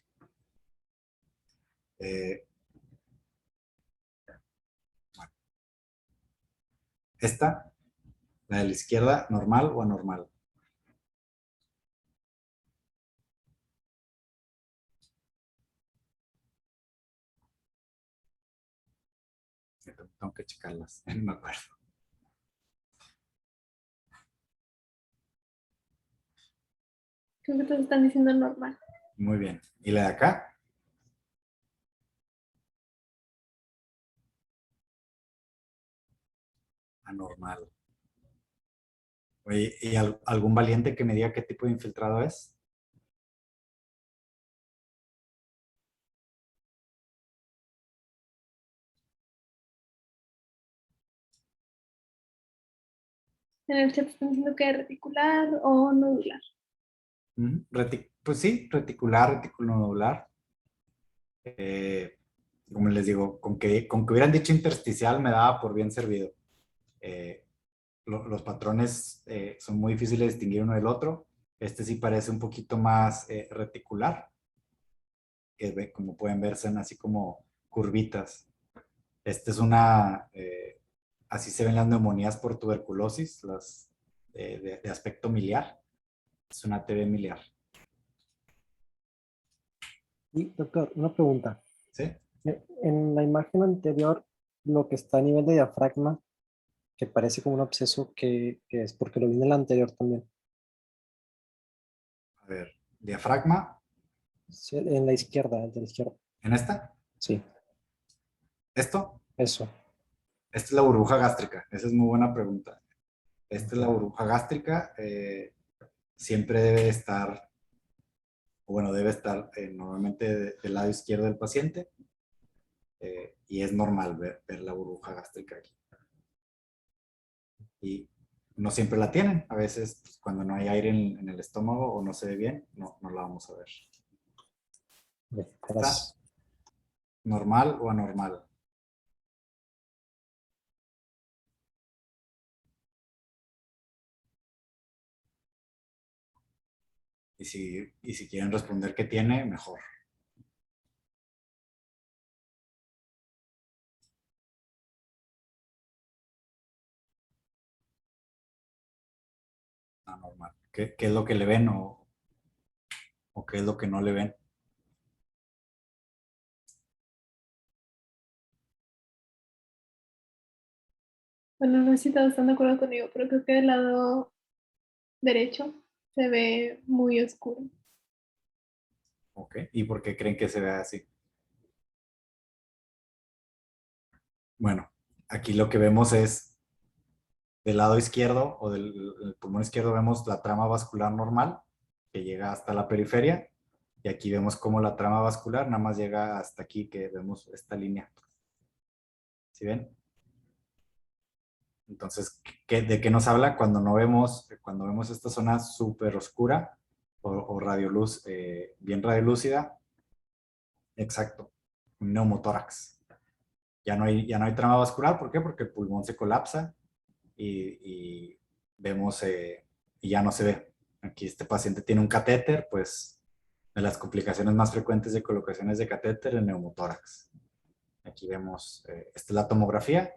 Bueno, esta, la de la izquierda, normal o anormal. Tengo que checarlas, no me acuerdo. Creo que todos están diciendo normal. Muy bien. ¿Y la de acá? Anormal. Oye, ¿y algún valiente que me diga qué tipo de infiltrado es? En el chat están diciendo que es reticular o nodular. Pues sí, reticular, reticulonodular. Eh, como les digo, con que hubieran dicho intersticial me daba por bien servido. Eh, los patrones son muy difíciles de distinguir uno del otro. Este sí parece un poquito más reticular, como pueden ver, son así como curvitas. Este es así se ven las neumonías por tuberculosis, las de aspecto miliar. Es una TB miliar. Y doctor, una pregunta. ¿Sí? En la imagen anterior, lo que está a nivel de diafragma, que parece como un absceso, que es porque lo vi en la anterior también. A ver, diafragma, Sí, en la izquierda, el de la izquierda. en esta, Sí, esto, eso. esta es la burbuja gástrica. Esa es muy buena pregunta. Esta es la Ok. burbuja gástrica. Siempre debe estar, o bueno, debe estar normalmente del lado izquierdo del paciente. Y es normal ver la burbuja gástrica aquí. Y no siempre la tienen. A veces, pues, cuando no hay aire en el estómago o no se ve bien, no la vamos a ver. Bien, ¿Está gracias. normal o anormal? Y si quieren responder qué tiene, mejor. Anormal. ¿Qué es lo que le ven o qué es lo que no le ven? Bueno, no sé si todos están de acuerdo conmigo, pero creo que del lado derecho se ve muy oscuro. ¿Ok? ¿Y por qué creen que se ve así? Bueno, aquí lo que vemos es del lado izquierdo o del pulmón izquierdo vemos la trama vascular normal que llega hasta la periferia y aquí vemos cómo la trama vascular nada más llega hasta aquí que vemos esta línea. ¿Sí ven? Entonces, ¿de qué nos habla cuando vemos esta zona súper oscura o radioluz, bien radiolúcida? Exacto, un neumotórax. Ya no hay trama vascular, ¿por qué? Porque el pulmón se colapsa y vemos, y ya no se ve. Aquí este paciente tiene un catéter, pues de las complicaciones más frecuentes de colocaciones de catéter en neumotórax. Aquí vemos, esta es la tomografía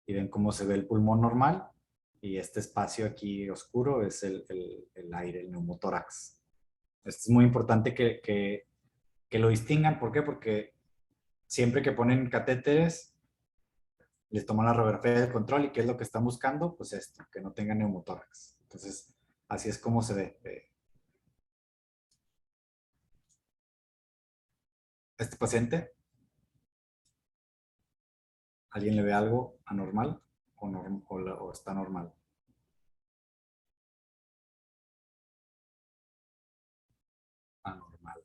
y ven cómo se ve el pulmón normal y este espacio aquí oscuro es el aire, el neumotórax. Esto es muy importante que lo distingan. ¿Por qué? Porque siempre que ponen catéteres, les toman la radiografía del control y ¿qué es lo que están buscando? Pues esto, que no tenga neumotórax. Entonces, así es como se ve. Este paciente, ¿alguien le ve algo anormal o está normal? Anormal.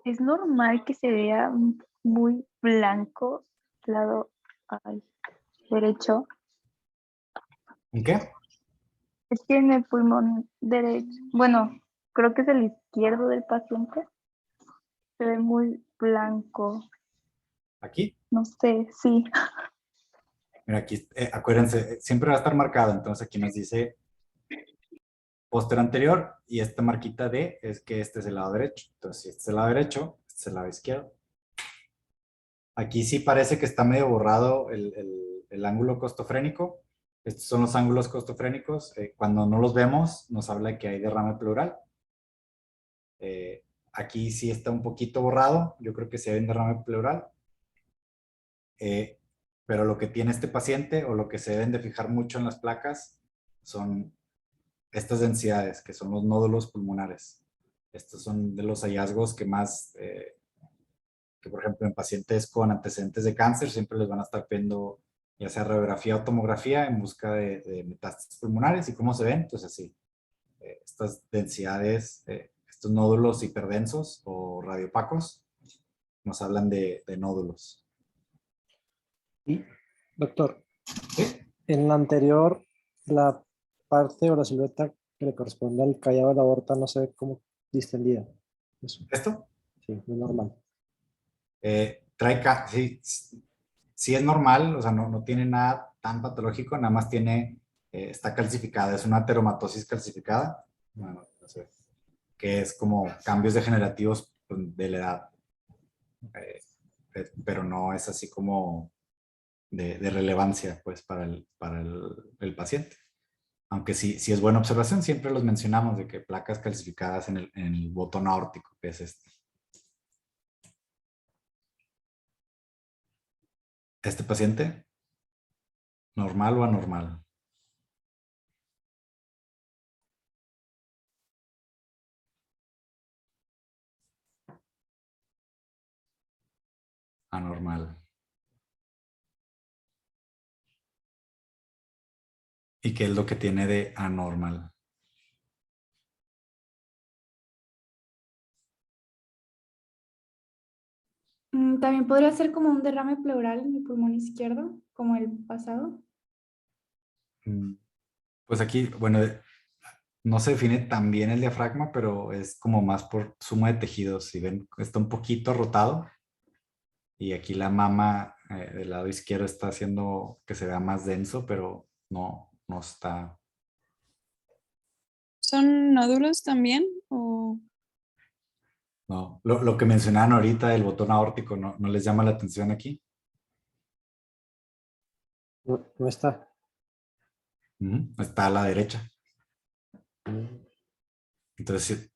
Es normal que se vea muy blanco lado ay, derecho. ¿En qué? Es que en el pulmón derecho, bueno, creo que es el izquierdo del paciente, se ve muy blanco. Aquí. No sé, sí. Mira, aquí, acuérdense, siempre va a estar marcado. Entonces aquí nos dice póster anterior y esta marquita D es que este es el lado derecho. Entonces, si este es el lado derecho, este es el lado izquierdo. Aquí sí parece que está medio borrado el ángulo costofrénico. Estos son los ángulos costofrénicos. Cuando no los vemos, nos habla de que hay derrame pleural. Aquí sí está un poquito borrado. Yo creo que se ve un derrame pleural. Pero lo que tiene este paciente o lo que se deben de fijar mucho en las placas son estas densidades, que son los nódulos pulmonares. Estos son de los hallazgos que más, que por ejemplo en pacientes con antecedentes de cáncer siempre les van a estar pidiendo ya sea radiografía o tomografía, en busca de metástasis pulmonares y cómo se ven. Entonces, así, estas densidades, estos nódulos hiperdensos o radiopacos, nos hablan de nódulos. Y, doctor, ¿Sí? en la anterior, la parte o la silueta que le corresponde al callado de la aorta no se ve como distendida. Eso, ¿Esto? sí, muy normal. Sí, sí es normal, o sea, no tiene nada tan patológico, nada más tiene, está calcificada, es una teromatosis calcificada, bueno, no sé, que es como cambios degenerativos de la edad, pero no es así como de relevancia, pues, el paciente. Aunque sí es buena observación, siempre los mencionamos de que placas calcificadas en el botón aórtico, que es este. Este paciente, ¿normal o anormal? Anormal. ¿Y qué es lo que tiene de anormal? También podría ser como un derrame pleural en el pulmón izquierdo, como el pasado. Pues aquí, bueno, no se define tan bien el diafragma, pero es como más por suma de tejidos. Si ven, está un poquito rotado y aquí la mama del lado izquierdo está haciendo que se vea más denso, pero no está. ¿Son nódulos también? ¿O No, lo que mencionaban ahorita, el botón aórtico, no les llama la atención aquí. No está. Está a la derecha. Mm. Entonces,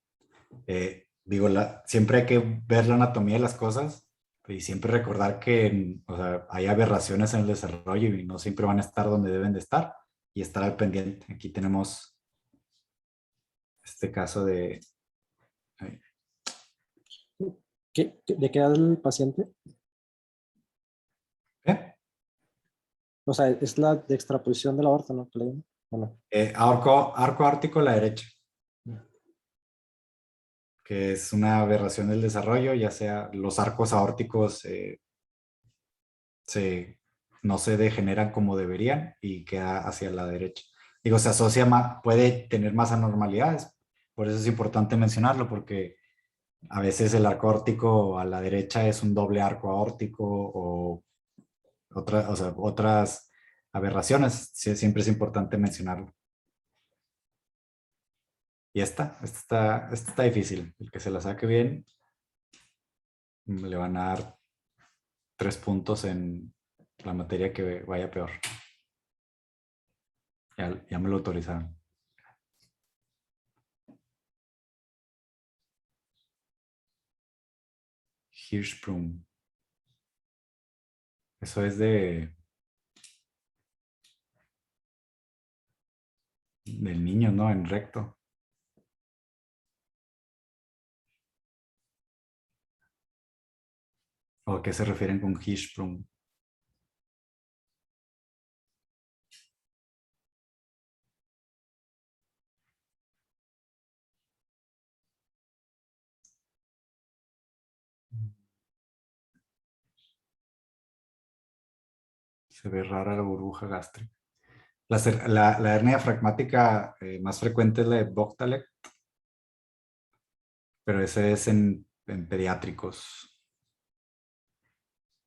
digo, siempre hay que ver la anatomía de las cosas y siempre recordar que o sea, hay aberraciones en el desarrollo y no siempre van a estar donde deben de estar y estar al pendiente. Aquí tenemos este caso de... ¿De qué edad el paciente? ¿Qué? O sea, es la de extraposición de la aorta, ¿no? Que le llaman, ¿o no? Arco ártico a la derecha, que es una aberración del desarrollo, ya sea los arcos aórticos no se degeneran como deberían y queda hacia la derecha. Digo, se asocia más, puede tener más anormalidades, por eso es importante mencionarlo, porque a veces el arco aórtico a la derecha es un doble arco aórtico o otras aberraciones. Sí, siempre es importante mencionarlo. Y esta está difícil. El que se la saque bien, le van a dar 3 puntos en la materia que vaya peor. Ya me lo autorizaron. Hirschsprung. Eso es del niño, ¿no? En recto. ¿O a qué se refieren con Hirschsprung? Se ve rara la burbuja gástrica. La hernia diafragmática más frecuente es la de Bogdalek, pero ese es en pediátricos.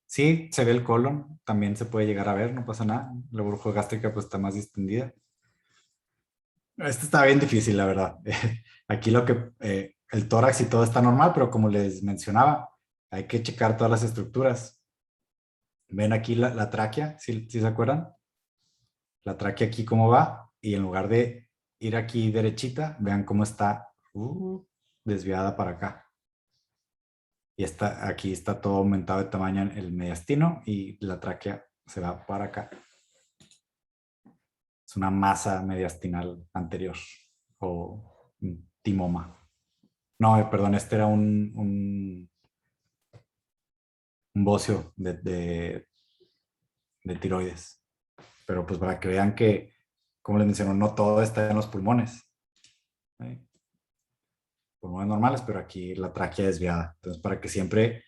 Sí, se ve el colon, también se puede llegar a ver, no pasa nada. La burbuja gástrica pues está más distendida. Esto está bien difícil, la verdad. Aquí el tórax y todo está normal, pero como les mencionaba, hay que checar todas las estructuras. Ven aquí la tráquea, ¿sí se acuerdan? La tráquea aquí cómo va, y en lugar de ir aquí derechita, vean cómo está desviada para acá. Y aquí está todo aumentado de tamaño en el mediastino y la tráquea se va para acá. Es una masa mediastinal anterior o un timoma. No, perdón, este era un bocio de tiroides. pero pues para que vean que, como les menciono, no todo está en los pulmones. ¿Sí? Pulmones normales, pero aquí la tráquea desviada. Entonces, para que siempre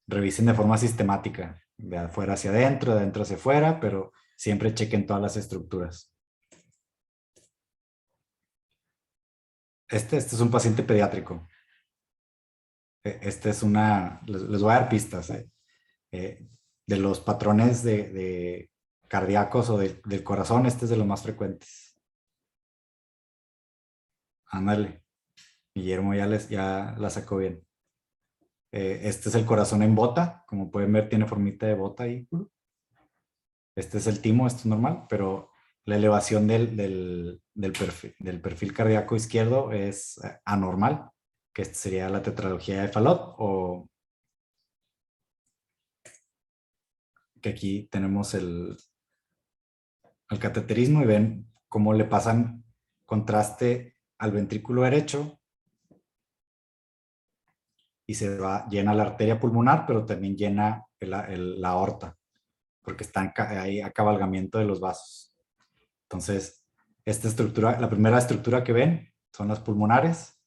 revisen de forma sistemática, de afuera hacia adentro, de adentro hacia afuera, pero siempre chequen todas las estructuras. Este es un paciente pediátrico. Este es les voy a dar pistas. De los patrones de cardíacos o del corazón, este es de los más frecuentes. Ándale. Guillermo ya la sacó bien. Este es el corazón en bota. Como pueden ver, tiene formita de bota ahí. Este es el timo, esto es normal, pero la elevación del perfil cardíaco izquierdo es anormal, que esta sería la tetralogía de Fallot, o que aquí tenemos el cateterismo y ven cómo le pasan contraste al ventrículo derecho y llena la arteria pulmonar, pero también llena la aorta, porque está ahí acabalgamiento de los vasos. Entonces, esta estructura, la primera estructura que ven son las pulmonares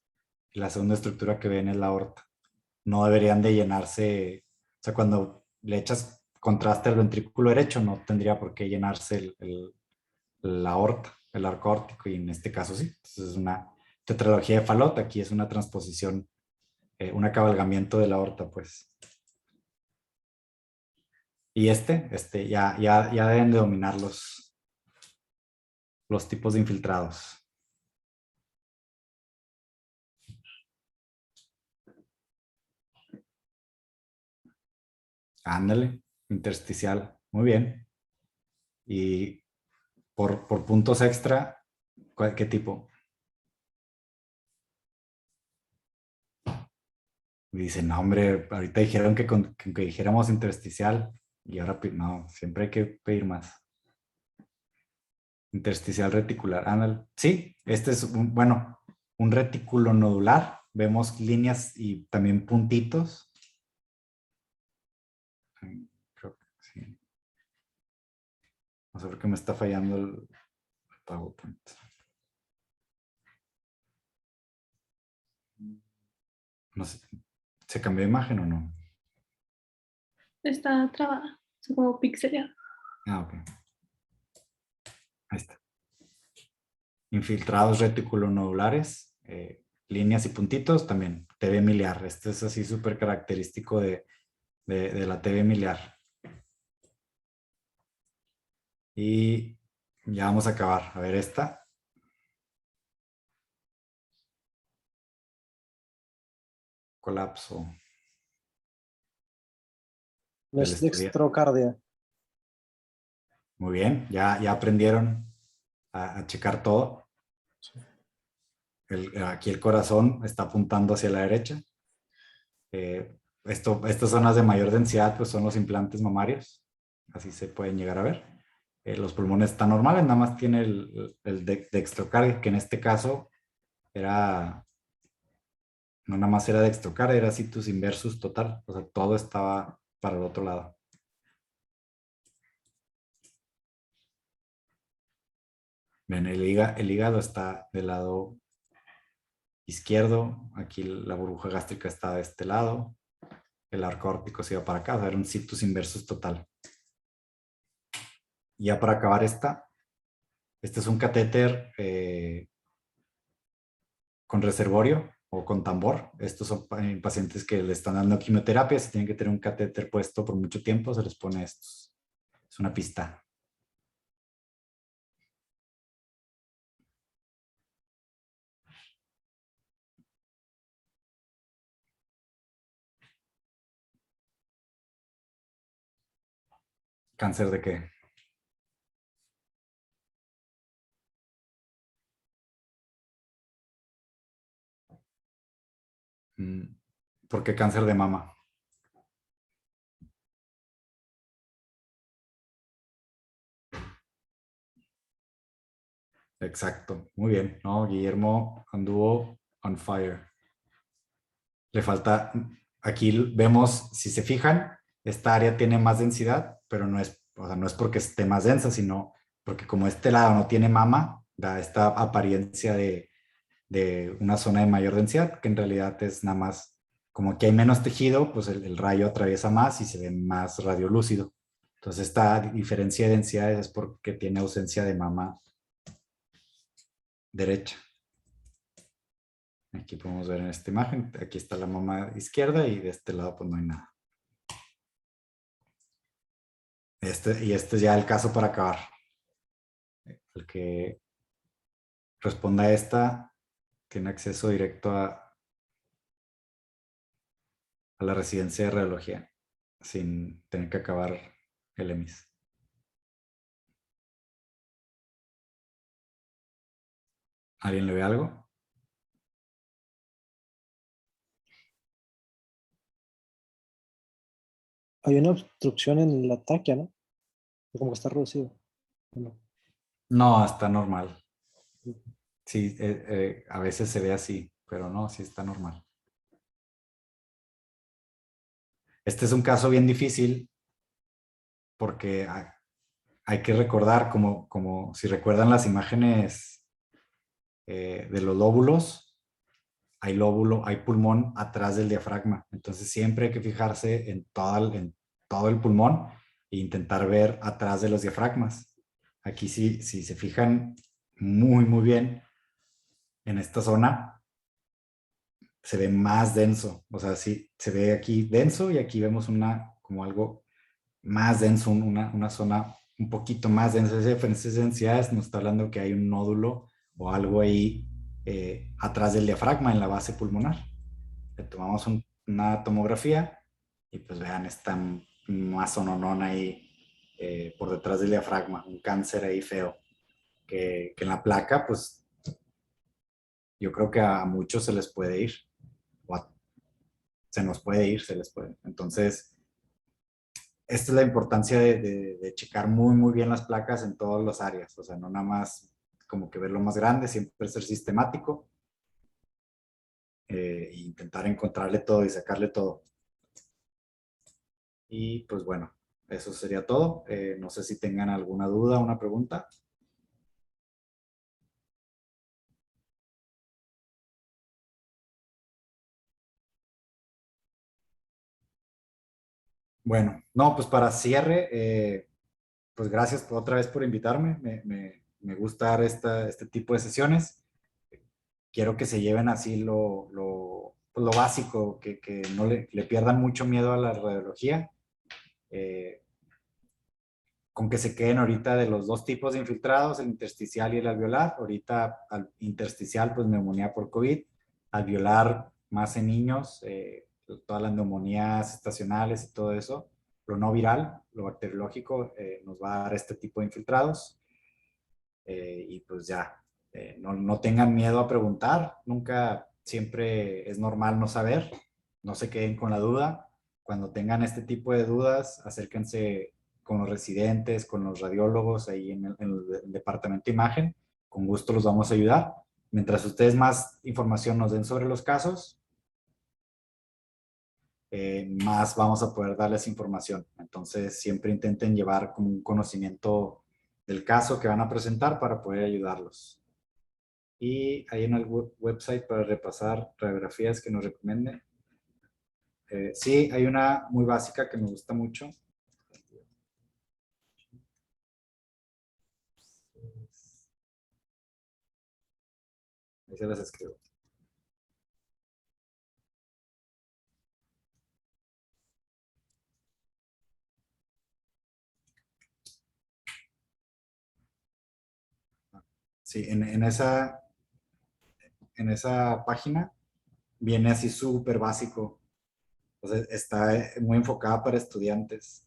y la segunda estructura que ven es la aorta. No deberían de llenarse, o sea, cuando le echas contraste al ventrículo derecho, no tendría por qué llenarse la aorta, el arco aórtico, y en este caso sí. Entonces es una tetralogía de Fallot, aquí es una transposición, un acabalgamiento de la aorta, pues. Y ya deben de dominar los tipos de infiltrados. Ándale, intersticial, muy bien. Y por puntos extra, ¿qué tipo? Y dice, no, hombre, ahorita dijeron que dijéramos intersticial y ahora no, siempre hay que pedir más. Intersticial reticular, ándale. Sí, este es un retículo nodular. Vemos líneas y también puntitos. Creo que sí. No sé por qué me está fallando el PowerPoint. No sé, ¿se cambió de imagen o no? Está trabada, es como pixelada. Ah, ok. Ahí está. Infiltrados reticulonodulares, líneas y puntitos, también TV miliar. Este es así súper característico de la TV miliar. Y ya vamos a acabar. A ver esta. Colapso. No es dextrocardia. Muy bien, ya aprendieron a checar todo. Aquí el corazón está apuntando hacia la derecha. Estas zonas de mayor densidad pues son los implantes mamarios. Así se pueden llegar a ver. Los pulmones están normales, nada más tiene el dextrocardia, que en este caso no nada más era dextrocardia, era situs inversus total. O sea, todo estaba para el otro lado. Ven, el hígado está del lado izquierdo. Aquí la burbuja gástrica está de este lado. El arco aórtico se iba para acá. O sea, era un situs inversus total. Y ya para acabar este es un catéter con reservorio o con tambor. Estos son pacientes que le están dando quimioterapia. Si tienen que tener un catéter puesto por mucho tiempo, se les pone estos. Es una pista. ¿Cáncer de qué? ¿Por qué cáncer de mama? Exacto, muy bien. No, Guillermo anduvo on fire. Le falta, aquí vemos, si se fijan, esta área tiene más densidad, pero no es porque esté más densa, sino porque como este lado no tiene mama, da esta apariencia de una zona de mayor densidad, que en realidad es nada más, como aquí hay menos tejido, pues el rayo atraviesa más y se ve más radiolúcido. Entonces esta diferencia de densidades es porque tiene ausencia de mama derecha. Aquí podemos ver en esta imagen, aquí está la mama izquierda y de este lado pues no hay nada. Y este es ya el caso para acabar. El que responda a esta tiene acceso directo a la residencia de radiología sin tener que acabar el EMIS. ¿Alguien le ve algo? Hay una obstrucción en la tráquea, ¿no? Como que está reducido. ¿O no? No, está normal. Sí, a veces se ve así, pero no, sí está normal. Este es un caso bien difícil porque hay que recordar, como si recuerdan las imágenes de los lóbulos, hay pulmón atrás del diafragma. Entonces siempre hay que fijarse en todo el pulmón e intentar ver atrás de los diafragmas. Aquí sí, si se fijan muy, muy bien en esta zona, se ve más denso. O sea, sí, se ve aquí denso y aquí vemos como algo más denso, una zona un poquito más densa. Esa diferencia de densidades nos está hablando que hay un nódulo o algo ahí atrás del diafragma en la base pulmonar. Le tomamos una tomografía y pues vean, está más sononón ahí por detrás del diafragma, un cáncer ahí feo, que en la placa pues yo creo que a muchos se les puede ir, se nos puede ir, se les puede. Entonces, esta es la importancia de checar muy, muy bien las placas en todas las áreas. O sea, no nada más como que verlo más grande, siempre ser sistemático e intentar encontrarle todo y sacarle todo. Y pues bueno, eso sería todo. No sé si tengan alguna duda, una pregunta. Bueno, no, pues para cierre, pues gracias otra vez por invitarme. Me gusta dar este tipo de sesiones. Quiero que se lleven así pues lo básico, que no le pierdan mucho miedo a la radiología. Con que se queden ahorita de los dos tipos de infiltrados, el intersticial y el alveolar. Ahorita al intersticial, pues neumonía por COVID. Alveolar, más en niños, todas las neumonías estacionales y todo eso. Lo no viral, lo bacteriológico, nos va a dar este tipo de infiltrados. Y pues ya, no tengan miedo a preguntar. Nunca, siempre es normal no saber. No se queden con la duda. Cuando tengan este tipo de dudas, acérquense con los residentes, con los radiólogos ahí en el departamento de imagen. Con gusto los vamos a ayudar. Mientras ustedes más información nos den sobre los casos, más vamos a poder darles información. Entonces, siempre intenten llevar como un conocimiento del caso que van a presentar para poder ayudarlos. Y hay en el website para repasar radiografías que nos recomiende. Sí, hay una muy básica que me gusta mucho. Ahí se las escribo. Sí, en esa página viene así súper básico. O sea, está muy enfocada para estudiantes.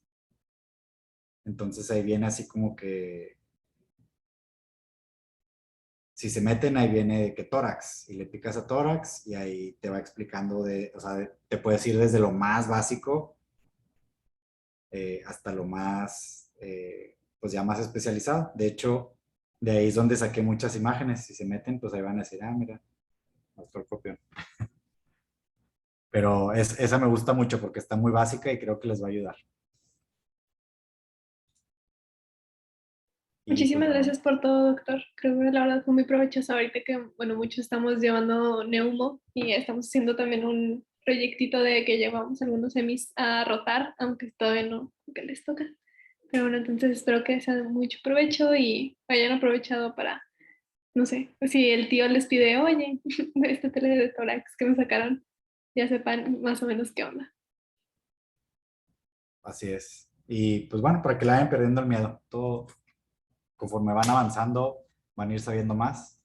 Entonces ahí viene así como que si se meten, ahí viene de que tórax y le picas a tórax y ahí te va explicando o sea, te puedes ir desde lo más básico hasta lo más, pues ya más especializado. De hecho, de ahí es donde saqué muchas imágenes. Si se meten, pues ahí van a decir, ah, mira, doctor Copión. Pero esa me gusta mucho porque está muy básica y creo que les va a ayudar. Muchísimas pues, gracias por todo, doctor. Creo que la verdad fue muy provechoso ahorita que, bueno, muchos estamos llevando neumo y estamos haciendo también un proyectito de que llevamos algunos semis a rotar, aunque todavía no, que les toca. Pero bueno, entonces espero que sea de mucho provecho y hayan aprovechado para, no sé, si el tío les pide, oye, este tele de tórax que me sacaron, ya sepan más o menos qué onda. así es. Y pues bueno, para que le vayan perdiendo el miedo. Todo, conforme van avanzando, van a ir sabiendo más.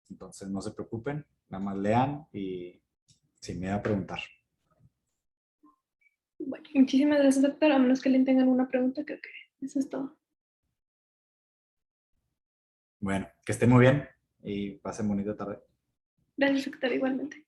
Entonces no se preocupen, nada más lean y sin miedo a preguntar. Bueno, muchísimas gracias, doctor. A menos que le tengan una pregunta, creo que eso es todo. Bueno, que estén muy bien y pasen bonita tarde. Gracias, doctor, igualmente.